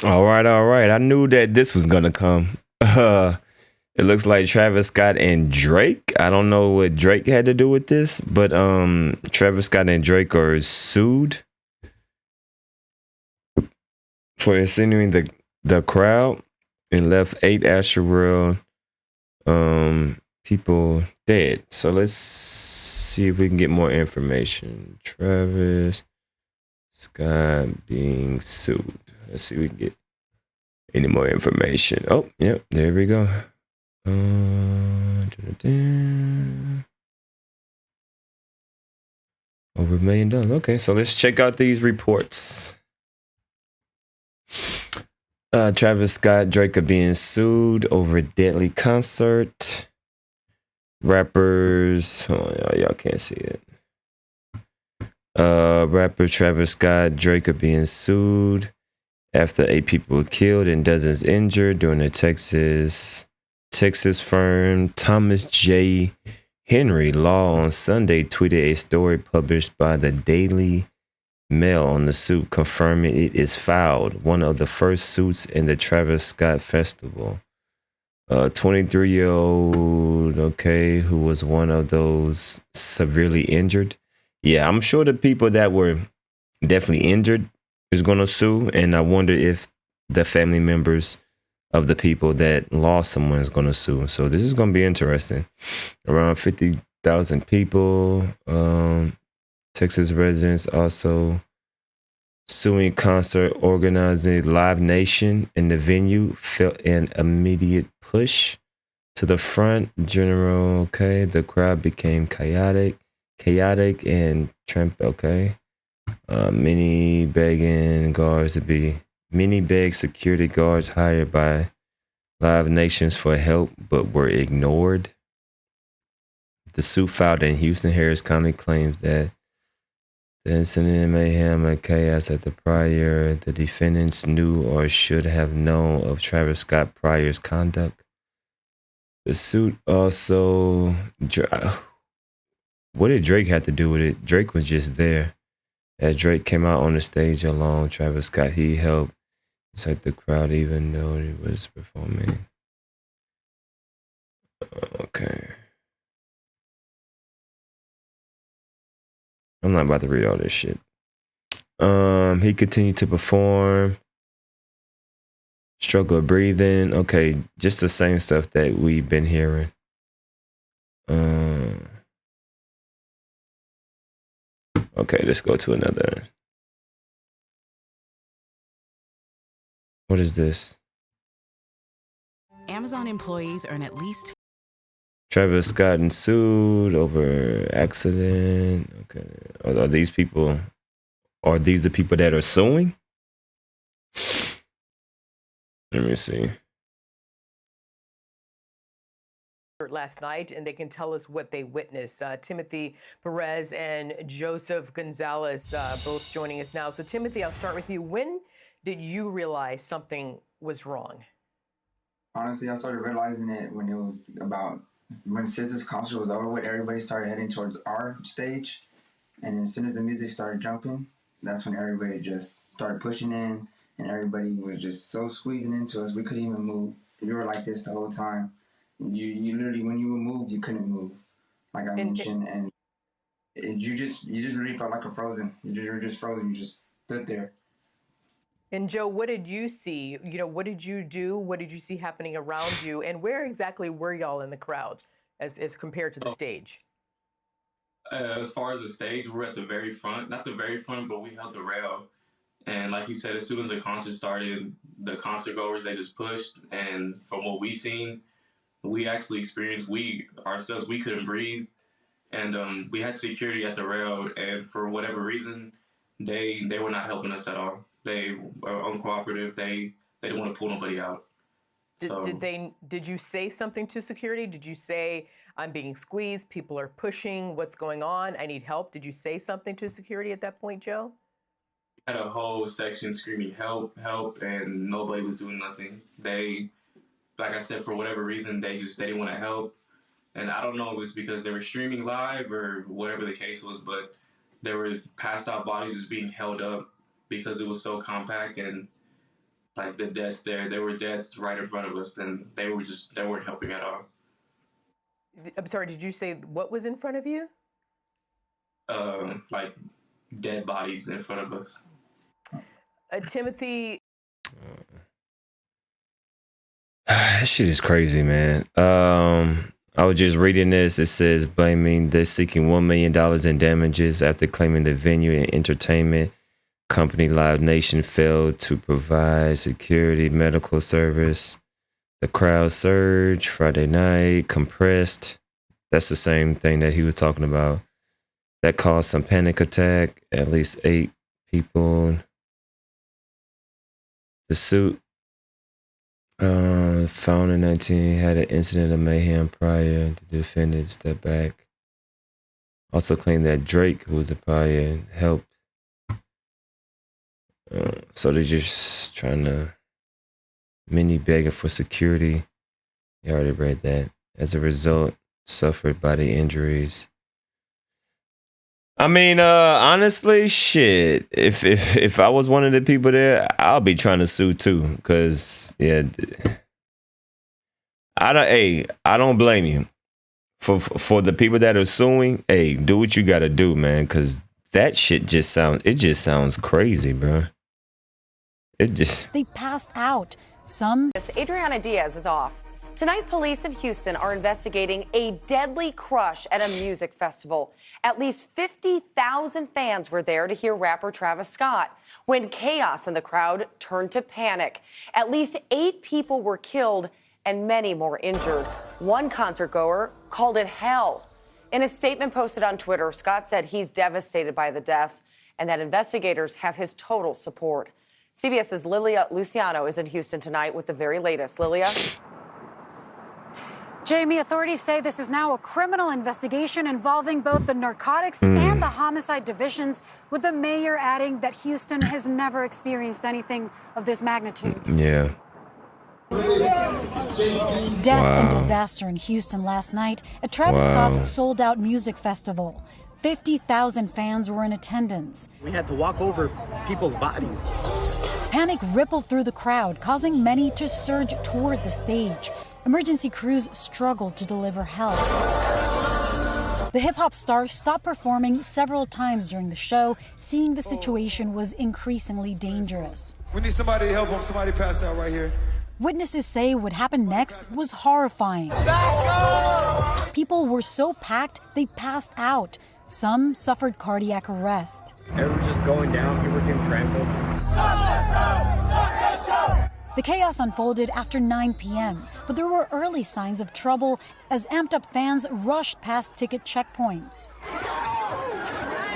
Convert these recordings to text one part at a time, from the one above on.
All right, all right. I knew that this was gonna come. It looks like Travis Scott and Drake. I don't know what Drake had to do with this, but Travis Scott and Drake are sued for insinuating the crowd and left 8 Asherville people dead. So let's see if we can get more information. Travis Scott being sued. Let's see if we can get any more information. Oh, yep, there we go. Over $1 million. Okay, so let's check out these reports. Travis Scott, Drake are being sued over deadly concert. Rappers, y'all can't see it. Rapper Travis Scott, Drake are being sued after 8 people were killed and dozens injured during the Texas firm Thomas J. Henry Law on Sunday tweeted a story published by the Daily Mail on the suit, confirming it is filed, one of the first suits in the Travis Scott Festival. 23-year-old, okay, who was one of those severely injured. Yeah, I'm sure the people that were definitely injured is going to sue, and I wonder if the family members of the people that lost someone is going to sue. So this is going to be interesting. Around 50,000 people. Texas residents also suing concert organizer Live Nation, and the venue felt an immediate push to the front. Okay, the crowd became chaotic and okay. Many beg security guards hired by Live Nations for help, but were ignored. The suit filed in Houston Harris County claims that the incident mayhem and chaos at the defendants knew or should have known of Travis Scott Pryor's conduct. The suit also, what did Drake have to do with it? Drake was just there. As Drake came out on the stage alone, Travis Scott, he helped incite the crowd even though he was performing. Okay. I'm not about to read all this shit. He continued to perform. Struggle breathing. Okay, just the same stuff that we've been hearing. Okay, let's go to another. What is this? Amazon employees earn at least. Travis Scott and sued over accident. Okay, are these people? Are these the people that are suing? Let me see. Last night, and they can tell us what they witnessed. Timothy Perez and Joseph Gonzalez both joining us now. So, Timothy, I'll start with you. When did you realize something was wrong? Honestly, I started realizing it when SZA's concert was over with. Everybody started heading towards our stage, and as soon as the music started jumping, that's when everybody just started pushing in, and everybody was just so squeezing into us, we couldn't even move. We were like this the whole time. You literally, when you would move, you couldn't move, like I mentioned, and you just really felt like a frozen. You were just frozen. You just stood there. And Joe, what did you see? What did you do? What did you see happening around you? And where exactly were y'all in the crowd as compared to the stage? As far as the stage, we're at the very front. Not the very front, but we held the rail. And like you said, as soon as the concert started, the concert goers, they just pushed. And from what we seen, we actually experienced, we couldn't breathe. And we had security at the rail. And for whatever reason, they were not helping us at all. They were uncooperative. They didn't want to pull nobody out. Did you say something to security? Did you say, I'm being squeezed, people are pushing, what's going on, I need help? Did you say something to security at that point, Joe? We had a whole section screaming, help, help, and nobody was doing nothing. They, like I said, for whatever reason, they didn't want to help. And I don't know if it was because they were streaming live or whatever the case was, but there was passed out bodies just being held up because it was so compact, and like the deaths there. There were deaths right in front of us, and they weren't helping at all. I'm sorry, did you say what was in front of you? Like dead bodies in front of us. Timothy. That shit is crazy, man. I was just reading this. It says they're seeking $1 million in damages after claiming the venue and entertainment company Live Nation failed to provide security medical service. The crowd surged Friday night, compressed. That's the same thing that he was talking about. That caused some panic attack. At least 8 people. The suit found in 19 had an incident of mayhem prior. The defendant stepped back. Also claimed that Drake, who was a prior, helped. So they're just trying to many begging for security. You already read that. As a result, suffered body injuries. I mean, honestly, shit. If I was one of the people there, I'll be trying to sue too. Cause yeah, I don't blame you. For the people that are suing, hey, do what you gotta do, man. Cause that shit just sounds crazy, bro. They passed out. Adriana Diaz is off. Tonight, police in Houston are investigating a deadly crush at a music festival. At least 50,000 fans were there to hear rapper Travis Scott when chaos in the crowd turned to panic. At least 8 people were killed and many more injured. One concert goer called it hell. In a statement posted on Twitter, Scott said he's devastated by the deaths and that investigators have his total support. CBS's Lilia Luciano is in Houston tonight with the very latest. Lilia? Jamie, authorities say this is now a criminal investigation involving both the narcotics and the homicide divisions, with the mayor adding that Houston has never experienced anything of this magnitude. Yeah. Death and disaster in Houston last night at Travis Scott's sold-out music festival. 50,000 fans were in attendance. We had to walk over people's bodies. Panic rippled through the crowd, causing many to surge toward the stage. Emergency crews struggled to deliver help. The hip-hop star stopped performing several times during the show, seeing the situation was increasingly dangerous. We need somebody to help him. Somebody passed out right here. Witnesses say what happened next was horrifying. People were so packed, they passed out. Some suffered cardiac arrest. Everyone just going down, people were getting trampled. The chaos unfolded after 9 p.m., but there were early signs of trouble as amped-up fans rushed past ticket checkpoints.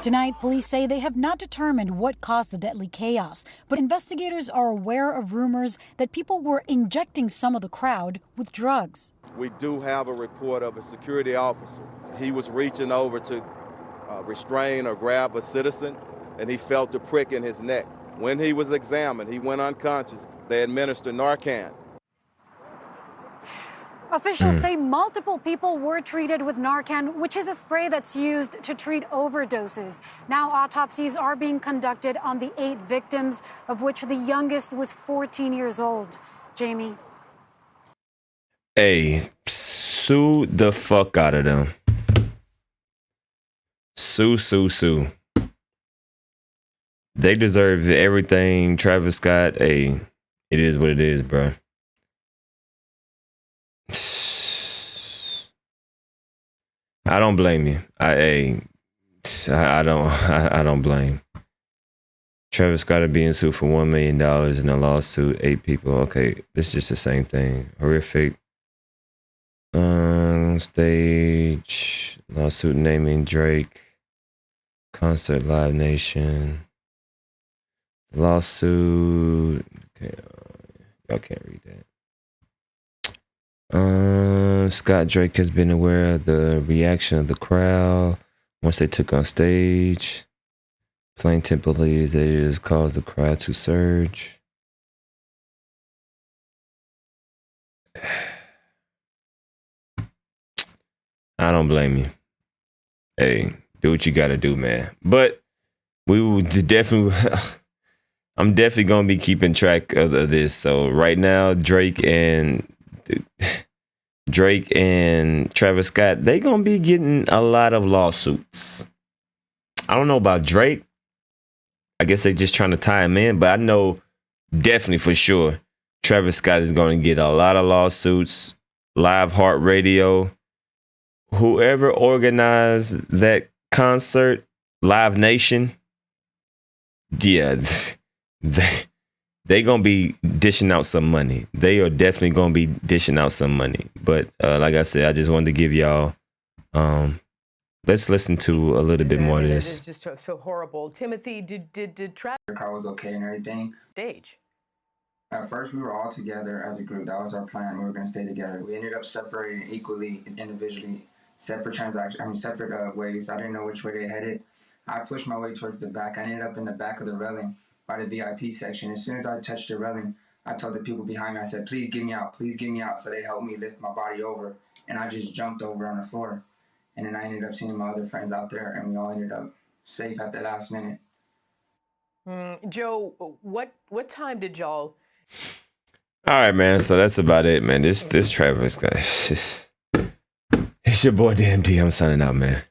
Tonight, police say they have not determined what caused the deadly chaos, but investigators are aware of rumors that people were injecting some of the crowd with drugs. We do have a report of a security officer. He was reaching over to restrain or grab a citizen, and he felt a prick in his neck. When he was examined, he went unconscious. They administered Narcan. Officials say multiple people were treated with Narcan, which is a spray that's used to treat overdoses. Now autopsies are being conducted on the 8 victims, of which the youngest was 14 years old. Jamie? Hey, sue the fuck out of them. Sue. They deserve everything. Travis Scott, hey, it is what it is, bro. I don't blame you. I don't blame. Travis Scott being sued for $1 million in a lawsuit. 8 people. Okay, this is just the same thing. Horrific. Stage lawsuit naming Drake. Concert Live Nation. Lawsuit. Okay, y'all can't read that. Scott Drake has been aware of the reaction of the crowd once they took on stage. Plaintiff believes that it has caused the crowd to surge. I don't blame you. Hey, do what you gotta do, man. But we would definitely. I'm definitely gonna be keeping track of this. So right now, Drake and Travis Scott, they gonna be getting a lot of lawsuits. I don't know about Drake. I guess they just trying to tie him in, but I know definitely for sure Travis Scott is going to get a lot of lawsuits. Live Heart Radio, whoever organized that concert, Live Nation, yeah, they gonna be dishing out some money. They are definitely gonna be dishing out some money. But like I said, I just wanted to give y'all. Let's listen to a little bit more of this. It's just so horrible. Timothy, did Travis? The car was okay and everything. Stage. At first, we were all together as a group. That was our plan. We were going to stay together. We ended up separating equally, individually, separate ways. I didn't know which way they headed. I pushed my way towards the back. I ended up in the back of the railing by the VIP section. As soon as I touched the railing, I told the people behind me, I said, please get me out. Please get me out. So they helped me lift my body over. And I just jumped over on the floor. And then I ended up seeing my other friends out there, and we all ended up safe at the last minute. Joe, what time did y'all? All right, man. So that's about it, man. This Travis guy. It's your boy DMD. I'm signing out, man.